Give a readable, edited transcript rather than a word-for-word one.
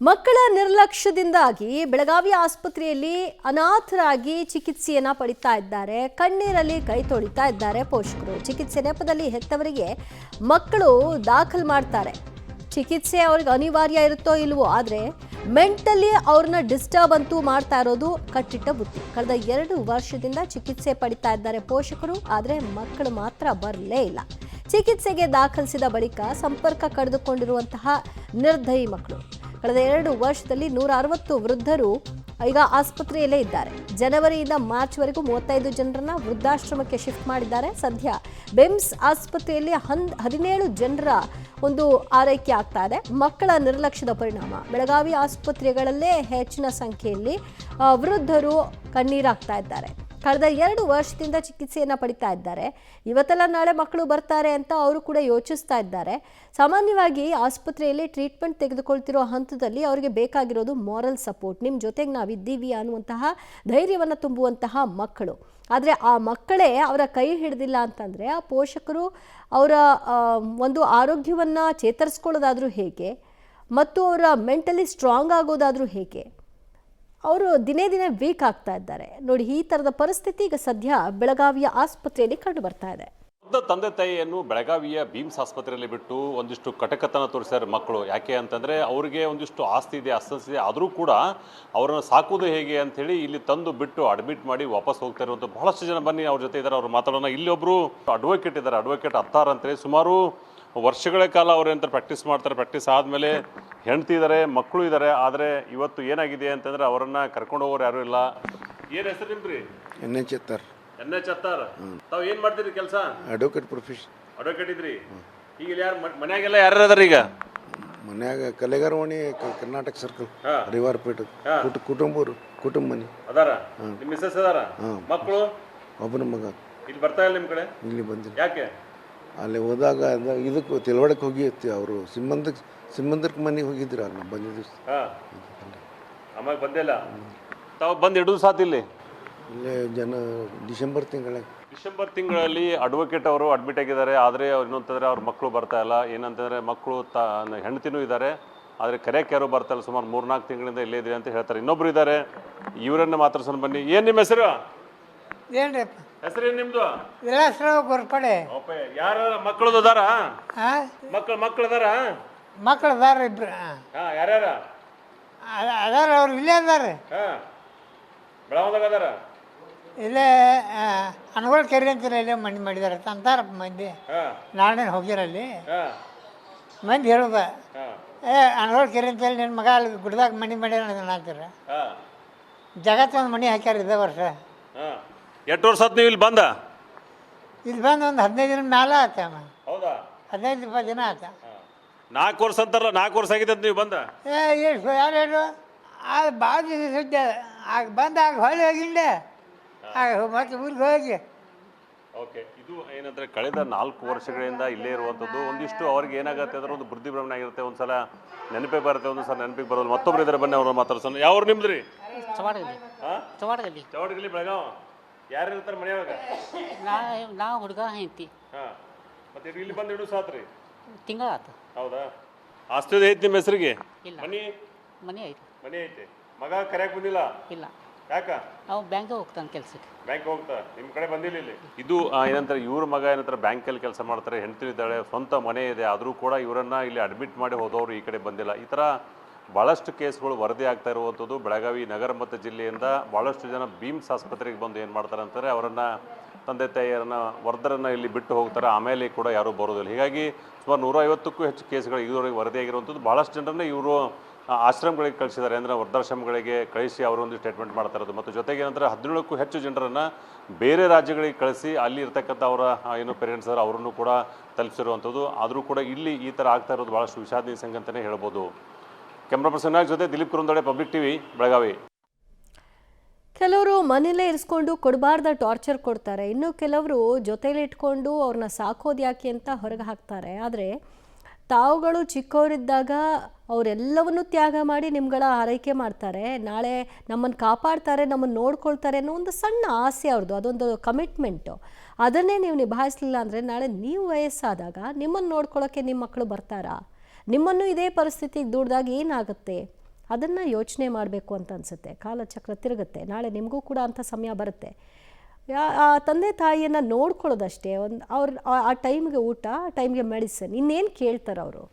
ಮಕ್ಕಳ ನಿರ್ಲಕ್ಷ್ಯದಿಂದಾಗಿ ಬೆಳಗಾವಿ ಆಸ್ಪತ್ರೆಯಲ್ಲಿ ಅನಾಥರಾಗಿ ಚಿಕಿತ್ಸೆಯನ್ನ ಪಡಿತಾ ಇದ್ದಾರೆ. ಕಣ್ಣೀರಲ್ಲಿ ಕೈ ತೊಳಿತಾ ಇದ್ದಾರೆ ಪೋಷಕರು. ಚಿಕಿತ್ಸೆ ನೆಪದಲ್ಲಿ ಹೆತ್ತವರಿಗೆ ಮಕ್ಕಳು ದಾಖಲು ಮಾಡ್ತಾರೆ. ಚಿಕಿತ್ಸೆ ಅವ್ರಿಗೆ ಅನಿವಾರ್ಯ ಇರುತ್ತೋ ಇಲ್ವೋ, ಆದರೆ ಮೆಂಟಲಿ ಅವ್ರನ್ನ ಡಿಸ್ಟರ್ಬ್ ಅಂತೂ ಮಾಡ್ತಾ ಇರೋದು ಕಟ್ಟಿಟ್ಟ ಬುತ್ತಿ. ಕಳೆದ 2 ವರ್ಷದಿಂದ ಚಿಕಿತ್ಸೆ ಪಡಿತಾ ಇದ್ದಾರೆ ಪೋಷಕರು, ಆದರೆ ಮಕ್ಕಳು ಮಾತ್ರ ಬರಲೇ ಇಲ್ಲ. ಚಿಕಿತ್ಸೆಗೆ ದಾಖಲಿಸಿದ ಬಳಿಕ ಸಂಪರ್ಕ ಕಳೆದುಕೊಂಡಿರುವಂತಹ ನಿರ್ದಯಿ ಮಕ್ಕಳು. ಕಳೆದ 2 ವರ್ಷದಲ್ಲಿ 160 ವೃದ್ಧರು ಈಗ ಆಸ್ಪತ್ರೆಯಲ್ಲೇ ಇದ್ದಾರೆ. ಜನವರಿಯಿಂದ ಮಾರ್ಚ್ವರೆಗೂ 35 ಜನರನ್ನ ವೃದ್ಧಾಶ್ರಮಕ್ಕೆ ಶಿಫ್ಟ್ ಮಾಡಿದ್ದಾರೆ. ಸದ್ಯ ಬಿಮ್ಸ್ ಆಸ್ಪತ್ರೆಯಲ್ಲಿ 17 ಜನರ ಒಂದು ಆರೈಕೆ ಆಗ್ತಾ ಇದೆ. ಮಕ್ಕಳ ನಿರ್ಲಕ್ಷ್ಯದ ಪರಿಣಾಮ ಬೆಳಗಾವಿ ಆಸ್ಪತ್ರೆಗಳಲ್ಲೇ ಹೆಚ್ಚಿನ ಸಂಖ್ಯೆಯಲ್ಲಿ ವೃದ್ಧರು ಕಣ್ಣೀರಾಗ್ತಾ ಇದ್ದಾರೆ. ಕಳೆದ 2 ವರ್ಷದಿಂದ ಚಿಕಿತ್ಸೆಯನ್ನು ಪಡಿತಾ ಇದ್ದಾರೆ. ಇವತ್ತೆಲ್ಲ ನಾಳೆ ಮಕ್ಕಳು ಬರ್ತಾರೆ ಅಂತ ಅವರು ಕೂಡ ಯೋಚಿಸ್ತಾ ಇದ್ದಾರೆ. ಸಾಮಾನ್ಯವಾಗಿ ಆಸ್ಪತ್ರೆಯಲ್ಲಿ ಟ್ರೀಟ್ಮೆಂಟ್ ತೆಗೆದುಕೊಳ್ತಿರೋ ಹಂತದಲ್ಲಿ ಅವರಿಗೆ ಬೇಕಾಗಿರೋದು ಮಾರಲ್ ಸಪೋರ್ಟ್. ನಿಮ್ಮ ಜೊತೆಗೆ ನಾವಿದ್ದೀವಿ ಅನ್ನುವಂತಹ ಧೈರ್ಯವನ್ನು ತುಂಬುವಂತಹ ಮಕ್ಕಳು. ಆದರೆ ಆ ಮಕ್ಕಳೇ ಅವರ ಕೈ ಹಿಡಿದಿಲ್ಲ ಅಂತಂದರೆ ಆ ಪೋಷಕರು ಅವರ ಒಂದು ಆರೋಗ್ಯವನ್ನು ಚೇತರಿಸ್ಕೊಳ್ಳೋದಾದರೂ ಹೇಗೆ, ಮತ್ತು ಅವರ ಮೆಂಟಲಿ ಸ್ಟ್ರಾಂಗ್ ಆಗೋದಾದರೂ ಹೇಗೆ? ಅವರು ದಿನೇ ದಿನೇ ವೀಕ್ ಆಗ್ತಾ ಇದ್ದಾರೆ. ನೋಡಿ, ಈ ಥರದ ಪರಿಸ್ಥಿತಿ ಈಗ ಸದ್ಯ ಬೆಳಗಾವಿಯ ಆಸ್ಪತ್ರೆಯಲ್ಲಿ ಕಂಡು ಬರ್ತಾ ಇದೆ. ತಂದೆ ತಾಯಿಯನ್ನು ಬೆಳಗಾವಿಯ ಬೀಮ್ಸ್ ಆಸ್ಪತ್ರೆಯಲ್ಲಿ ಬಿಟ್ಟು ಒಂದಿಷ್ಟು ಕಟಕತನ ತೋರಿಸ್ಯಾರ ಮಕ್ಕಳು. ಯಾಕೆ ಅಂತಂದರೆ ಅವರಿಗೆ ಒಂದಿಷ್ಟು ಆಸ್ತಿ ಇದೆ, ಅಸ್ತಸ್ತಿದೆ, ಆದರೂ ಕೂಡ ಅವರನ್ನು ಸಾಕುವುದು ಹೇಗೆ ಅಂಥೇಳಿ ಇಲ್ಲಿ ತಂದು ಬಿಟ್ಟು ಅಡ್ಮಿಟ್ ಮಾಡಿ ವಾಪಸ್ ಹೋಗ್ತಾ ಇರುವಂಥ ಬಹಳಷ್ಟು ಜನ ಬನ್ನಿ ಅವ್ರ ಜೊತೆ ಇದ್ದಾರೆ, ಅವ್ರು ಮಾತಾಡೋಣ. ಇಲ್ಲೊಬ್ಬರು ಅಡ್ವೊಕೇಟ್ ಇದ್ದಾರೆ, ಅಡ್ವೊಕೇಟ್ ಅತ್ತಾರ ಅಂತೇಳಿ ಸುಮಾರು ವರ್ಷಗಳ ಕಾಲ ಅವ್ರು ಏನಂತ ಪ್ರಾಕ್ಟೀಸ್ ಮಾಡ್ತಾರೆ. ಪ್ರಾಕ್ಟೀಸ್ ಆದಮೇಲೆ ಹೆಂಡ್ತಿ ಇದ್ದಾರೆ, ಮಕ್ಕಳು ಇದ್ದಾರೆ. ಆದರೆ ಇವತ್ತು ಏನಾಗಿದೆ ಅಂತಂದ್ರೆ ಅವರನ್ನು ಕರ್ಕೊಂಡು ಹೋಗೋರು ಯಾರೂ ಇಲ್ಲ. ಏನು ಹೆಸರು ನಿಮ್ರಿ? N H Attar. ತಾವು ಏನು ಮಾಡ್ತೀರಿ ಕೆಲಸ? Advocate profession. ಅಡ್ವೊಕೇಟ್ ಇದ್ರಿ. ಈಗ ಯಾರು ಮನ್ಯಾಗೆಲ್ಲ ಯಾರು ಅದಾರ? ಈಗ ಮನ್ಯಾಗ ಕಲೆಗಾರವಾಣಿ ಕರ್ನಾಟಕ ಸರ್ಕಲ್ ರಿವಾರ್ಪೇಟ ಕುಟುಂಬ ಮನೆ ಅದಾರ. ನಿಮ್ಮ ಮಿಸಸ್ ಅದಾರ? ಮಕ್ಕಳು? ಒಬ್ಬನ ಮಗ. ಇಲ್ಲಿ ಬರ್ತಾ ಇಲ್ಲ ನಿಮ್ಮ ಕಡೆ? ಇಲ್ಲಿ ಬಂದಿಲ್ಲ. ಯಾಕೆ? ಅಲ್ಲಿ ಹೋದಾಗ ಇದಕ್ಕೆ ತಿಳುವಳಿಕೆ ಹೋಗಿ ಅವರು ಸಿಂಬಂದಕ್ಕೆ ಮನೆಗೆ ಹೋಗಿದ್ರು. ಅಲ್ಲಿ ಬಂದಿದ್ದು. ಆಮೇಲೆ ಬಂದಿಲ್ಲ. ತಾವು ಬಂದು 2 ದಿವಸ ಆತು ಇಲ್ಲಿ? ಇಲ್ಲೇ ಡಿಸೆಂಬರ್ ತಿಂಗಳಲ್ಲಿ ಅಡ್ವೊಕೇಟ್ ಅವರು ಅಡ್ಮಿಟ್ ಆಗಿದ್ದಾರೆ. ಆದರೆ ಅವ್ರು ಇನ್ನೊಂತಂದರೆ ಅವ್ರ ಮಕ್ಕಳು ಬರ್ತಾ ಇಲ್ಲ. ಏನಂತಂದರೆ ಮಕ್ಕಳು ಹೆಂಡತಿನೂ ಇದ್ದಾರೆ, ಆದರೆ ಕರೆಯಕ್ಕೆ ಯಾರು ಬರ್ತಾ ಇಲ್ಲ. ಸುಮಾರು 3-4 ತಿಂಗಳಿಂದ ಇಲ್ಲೇ ಇದ್ದೀರಿ ಅಂತ ಹೇಳ್ತಾರೆ. ಇನ್ನೊಬ್ರು ಇದ್ದಾರೆ, ಇವರನ್ನ ಮಾತಾಡ್ಸೋಣ ಬನ್ನಿ. ಏನು ನಿಮ್ಮ ಹೆಸರು? ಏನ್ರಿ ಹೆಸರೇನು ನಿಮ್ದು? ವಿಲಾಸರಾವ್ ಗೋರ್ಪಡೆ. ಯಾರ ಮಕ್ಕಳು ಅದಾರ? ಮಕ್ಕಳು ಅದಾರ? ಮಕ್ಕಳು ಅದಾರ ಇಬ್ರು. ಯಾರ್ಯಾರ ಅದಾರ? ಅವ್ರು ಇಲ್ಲೇ ಅದಾರ. ಬೆಳಗಾವದಾಗ ಅದಾರ? ಇಲ್ಲೇ ಅನಗೋಳ ಕೆರೆ ಅಂತಿಲ್ಲ, ಇಲ್ಲೇ ಮಣ್ಣು ಮಾಡಿದಾರೆ ಅಂತಾರ ಮಂದಿ. ನಾಳೆ ಹೋಗಿರಲ್ಲಿ ಮಂದಿ ಹೇಳುದ, ಅನಗೋಳ ಕೆರೆ ಅಂತೇಳಿ ನಿನ್ನ ಮಗ ಅಲ್ಲಿ ಗುಡ್ದಾಗ ಮಣ್ಣು ಮಾಡ್ಯಾರ ಅಂತೀರ. ಜಗತ್ತು ಒಂದು ಮನೆ ಹಾಕ್ಯಾರ ಇದೇ ವರ್ಷ. ಎಷ್ಟು ವರ್ಷ ಆಯ್ತು ನೀವು ಇಲ್ಲಿ ಬಂದ? ಇಲ್ಲಿ ಬಂದು ಒಂದು 15 ದಿನ ಮ್ಯಾಲ ಆತ. ಹೌದಾ? 15-20 ದಿನ ಆತ. 4 ವರ್ಷ ಅಂತಾರಲ್ಲ, 4 ವರ್ಷ ಆಗಿದೆ ನೀವು ಬಂದ? ಯಾರು ಹೇಳು? ಅದು ಭಾಳ ದಿವಸ ಸುದ್ದಿ. ಆಗ ಬಂದು ಆಗ ಹೊಳ್ಳಿ ಹೋಗಿಂಡೆ, ಆಗ ಮತ್ತೆ ಊರಿಗೆ ಹೋಗಿ. ಓಕೆ, ಇದು ಏನಂದರೆ ಕಳೆದ 4 ವರ್ಷಗಳಿಂದ ಇಲ್ಲೇ ಇರುವಂಥದ್ದು. ಒಂದಿಷ್ಟು ಅವ್ರಿಗೆ ಏನಾಗುತ್ತೆ ಅಂದ್ರೆ ಒಂದು ಬುದ್ಧಿ ಭ್ರಮಣೆ ಆಗಿರುತ್ತೆ. ಒಂದು ಸಲ ನೆನಪಿಗೆ ಬರುತ್ತೆ, ಒಂದು ಸಲ ನೆನಪಿಗೆ ಬರೋದು. ಮತ್ತೊಬ್ರು ಇದ್ದಾರೆ, ಬನ್ನಿ ಅವ್ರು ಮಾತಾಡ್ಸೋಣ. ಯಾವ್ರು ನಿಮ್ದು ರೀ? ಚವಾಡಗಲ್ಲಿ ಬೆಳಗಾವ್. ಯಾರು ಇರ್ತಾರೆ ಮನೆಯೊಳಗೆ? ನಾವು ಹುಡುಗ ಐತಿ. ಮತ್ತೆ ಇಲ್ಲಿ ಬಂದು 2 ದಿವಸ ಆತ್ರಿ? ತಿಂಗಳ ಆತು. ಹೌದಾ? ಆಸ್ತಿ ಐತಿ ನಿಮ್ಮ ಹೆಸರಿಗೆ? ಮನೆ ಐತಿ. ಮನೆ ಐತಿ. ಮಗ ಕರೆಯಕ್ಕೆ ಬಂದಿಲ್ಲ? ಇಲ್ಲ. ಯಾಕ? ನಾವು ಬ್ಯಾಂಕಿಗೆ ಹೋಗ್ತಾನೆ ಕೆಲ್ಸಕ್ಕೆ. ಬ್ಯಾಂಕ್ ಹೋಗ್ತಾ ನಿಮ್ಮ ಕಡೆ ಬಂದಿಲ್ಲ ಇಲ್ಲಿ? ಇದು ಏನಂತಾರೆ, ಇವ್ರ ಮಗ ಏನಂತಾರೆ ಬ್ಯಾಂಕಲ್ಲಿ ಕೆಲಸ ಮಾಡ್ತಾರೆ, ಹೆಂಡತಿ ಇದ್ದಾಳೆ, ಸ್ವಂತ ಮನೆ ಇದೆ. ಆದರೂ ಕೂಡ ಇವರನ್ನು ಇಲ್ಲಿ ಅಡ್ಮಿಟ್ ಮಾಡಿ ಹೋದವರು ಈ ಕಡೆ ಬಂದಿಲ್ಲ. ಈ ಥರ ಭಾಳಷ್ಟು ಕೇಸ್ಗಳು ವರದಿ ಆಗ್ತಾ ಇರುವಂಥದ್ದು. ಬೆಳಗಾವಿ ನಗರ ಮತ್ತು ಜಿಲ್ಲೆಯಿಂದ ಭಾಳಷ್ಟು ಜನ ಬೀಮ್ಸ್ ಆಸ್ಪತ್ರೆಗೆ ಬಂದು ಏನು ಮಾಡ್ತಾರೆ ಅಂತಾರೆ, ಅವರನ್ನು ತಂದೆ ತಾಯಿಯರನ್ನು ವರ್ಧರನ್ನು ಇಲ್ಲಿ ಬಿಟ್ಟು ಹೋಗ್ತಾರೆ. ಆಮೇಲೆ ಕೂಡ ಯಾರೂ ಬರೋದಿಲ್ಲ. ಹೀಗಾಗಿ ಸುಮಾರು 150ಕ್ಕೂ ಹೆಚ್ಚು ಕೇಸ್ಗಳು ಇದುವರೆಗೆ ವರದಿಯಾಗಿರುವಂಥದ್ದು. ಭಾಳಷ್ಟು ಜನರನ್ನೇ ಇವರು ಆಶ್ರಮಗಳಿಗೆ ಕಳಿಸಿದ್ದಾರೆ, ಅಂದರೆ ವೃದ್ಧಾಶ್ರಮಗಳಿಗೆ ಕಳಿಸಿ ಅವರೊಂದು ಸ್ಟೇಟ್ಮೆಂಟ್ ಮಾಡ್ತಾ ಇರೋದು. ಮತ್ತು ಜೊತೆಗೆ ಏನಂದರೆ 17ಕ್ಕೂ ಹೆಚ್ಚು ಜನರನ್ನು ಬೇರೆ ರಾಜ್ಯಗಳಿಗೆ ಕಳಿಸಿ ಅಲ್ಲಿ ಇರ್ತಕ್ಕಂಥ ಅವರ ಏನು ಪೇರೆಂಟ್ಸ್ ಅವರು ಅವರನ್ನು ಕೂಡ ತಲುಪಿಸಿರುವಂಥದ್ದು. ಆದರೂ ಕೂಡ ಇಲ್ಲಿ ಈ ಥರ ಆಗ್ತಾ ಇರೋದು ಭಾಳಷ್ಟು ವಿಷಾದನೀಯ ಸಂಗತಿ ಅಂತಲೇ ಹೇಳ್ಬೋದು. ಕ್ಯಾಮ್ರಾ ಪರ್ಸನ್ ಜೊತೆ ದಿಲೀಪ್ ಕುರುಂದಡೆ, ಪಬ್ಲಿಕ್ ಟಿವಿ, ಬೆಳಗಾವಿ. ಕೆಲವರು ಮನೆಯಲ್ಲೇ ಇರಿಸ್ಕೊಂಡು ಕೊಡಬಾರ್ದ ಟಾರ್ಚರ್ ಕೊಡ್ತಾರೆ. ಇನ್ನು ಕೆಲವರು ಜೊತೆಲಿ ಇಟ್ಕೊಂಡು ಅವ್ರನ್ನ ಸಾಕೋದು ಯಾಕೆ ಅಂತ ಹೊರಗೆ ಹಾಕ್ತಾರೆ. ಆದರೆ ತಾವುಗಳು ಚಿಕ್ಕವರಿದ್ದಾಗ ಅವರೆಲ್ಲವನ್ನೂ ತ್ಯಾಗ ಮಾಡಿ ನಿಮ್ಗಳ ಆರೈಕೆ ಮಾಡ್ತಾರೆ, ನಾಳೆ ನಮ್ಮನ್ನು ಕಾಪಾಡ್ತಾರೆ, ನಮ್ಮನ್ನು ನೋಡ್ಕೊಳ್ತಾರೆ ಅನ್ನೋ ಒಂದು ಸಣ್ಣ ಆಸೆ ಅವ್ರದ್ದು, ಅದೊಂದು ಕಮಿಟ್ಮೆಂಟು. ಅದನ್ನೇ ನೀವು ನಿಭಾಯಿಸಲಿಲ್ಲ ಅಂದರೆ ನಾಳೆ ನೀವು ವಯಸ್ಸಾದಾಗ ನಿಮ್ಮನ್ನು ನೋಡ್ಕೊಳ್ಳೋಕ್ಕೆ ನಿಮ್ಮ ಮಕ್ಕಳು ಬರ್ತಾರಾ? ನಿಮ್ಮನ್ನು ಇದೇ ಪರಿಸ್ಥಿತಿಗೆ ದೂಡಿದಾಗ ಏನಾಗುತ್ತೆ? ಅದನ್ನು ಯೋಚನೆ ಮಾಡಬೇಕು ಅಂತ ಅನಿಸುತ್ತೆ. ಕಾಲಚಕ್ರ ತಿರುಗುತ್ತೆ, ನಾಳೆ ನಿಮಗೂ ಕೂಡ ಅಂಥ ಸಮಯ ಬರುತ್ತೆ. ಆ ತಂದೆ ತಾಯಿಯನ್ನು ನೋಡ್ಕೊಳ್ಳೋದಷ್ಟೇ, ಒಂದು ಅವ್ರು ಆ ಟೈಮ್ಗೆ ಊಟ, ಟೈಮ್ಗೆ ಮೆಡಿಸಿನ್, ಇನ್ನೇನು ಕೇಳ್ತಾರೆ ಅವರು.